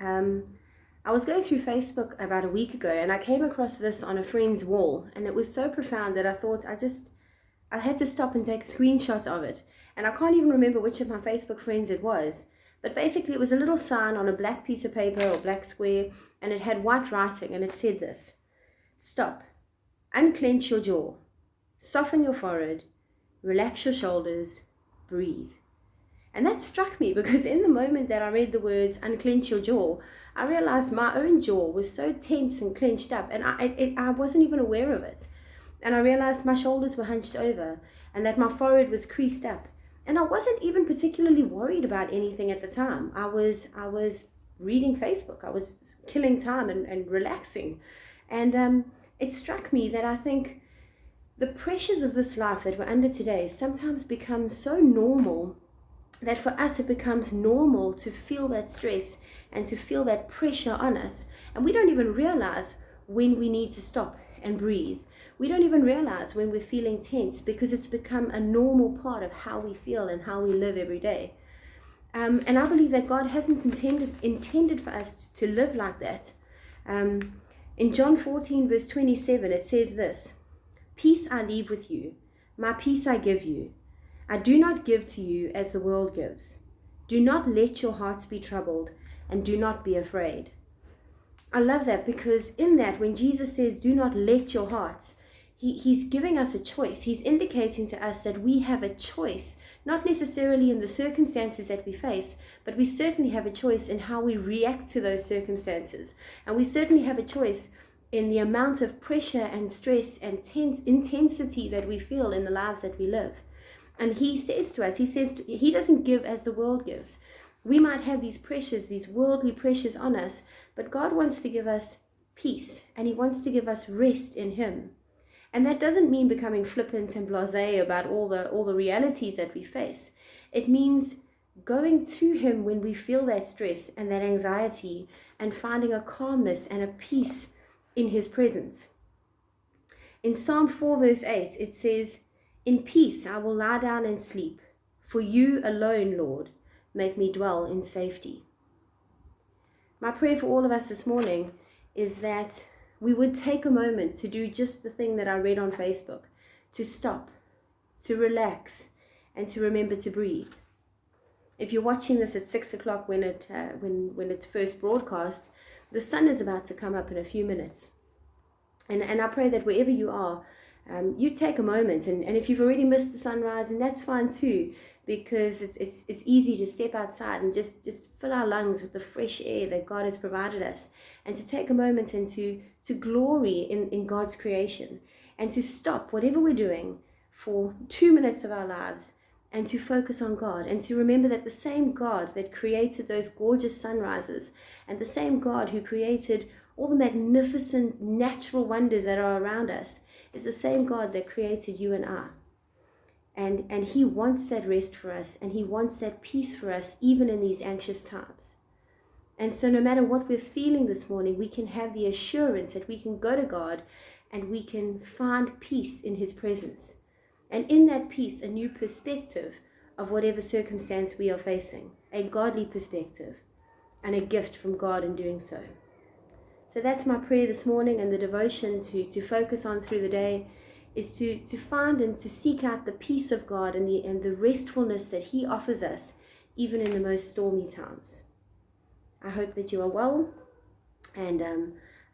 I was going through Facebook about a week ago and I came across this on a friend's wall, and it was so profound that I thought I had to stop and take a screenshot of it. And I can't even remember which of my Facebook friends it was. But basically it was a little sign on a black piece of paper or black square, and it had white writing, and it said this: stop, unclench your jaw, soften your forehead, relax your shoulders, breathe. And that struck me because in the moment that I read the words unclench your jaw, I realized my own jaw was so tense and clenched up, and I wasn't even aware of it. And I realized my shoulders were hunched over and that my forehead was creased up. And I wasn't even particularly worried about anything at the time. I was reading Facebook. I was killing time and relaxing. And it struck me that I think the pressures of this life that we're under today sometimes become so normal that for us it becomes normal to feel that stress and to feel that pressure on us. And we don't even realize when we need to stop and breathe. We don't even realize when we're feeling tense because it's become a normal part of how we feel and how we live every day. And I believe that God hasn't intended for us to live like that. In John 14 verse 27 it says this: peace I leave with you, my peace I give you. I do not give to you as the world gives. Do not let your hearts be troubled, and do not be afraid. I love that because in that, when Jesus says, do not let your hearts, he's giving us a choice. He's indicating to us that we have a choice, not necessarily in the circumstances that we face, but we certainly have a choice in how we react to those circumstances. And we certainly have a choice in the amount of pressure and stress and intensity that we feel in the lives that we live. And he says to us, he doesn't give as the world gives. We might have these pressures, these worldly pressures on us, but God wants to give us peace, and he wants to give us rest in him. And that doesn't mean becoming flippant and blasé about all the realities that we face. It means going to him when we feel that stress and that anxiety, and finding a calmness and a peace in his presence. In Psalm 4 verse 8, it says, in peace I will lie down and sleep, for you alone, Lord, make me dwell in safety. My prayer for all of us this morning is that we would take a moment to do just the thing that I read on Facebook, to stop, to relax, and to remember to breathe. If you're watching this at 6 o'clock when it's first broadcast, the sun is about to come up in a few minutes. And I pray that wherever you are, you take a moment, and if you've already missed the sunrise, and that's fine too, because it's easy to step outside and just fill our lungs with the fresh air that God has provided us, and to take a moment and to glory in God's creation, and to stop whatever we're doing for 2 minutes of our lives and to focus on God, and to remember that the same God that created those gorgeous sunrises, and the same God who created all the magnificent natural wonders that are around us, is the same God that created you and I. And he wants that rest for us, and he wants that peace for us, even in these anxious times. And so no matter what we're feeling this morning, we can have the assurance that we can go to God and we can find peace in his presence. And in that peace, a new perspective of whatever circumstance we are facing, a godly perspective, and a gift from God in doing so. So that's my prayer this morning, and the devotion to focus on through the day is to find and to seek out the peace of God and the restfulness that he offers us, even in the most stormy times. I hope that you are well, and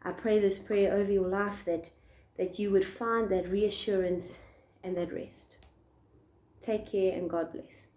I pray this prayer over your life, that you would find that reassurance and that rest. Take care, and God bless.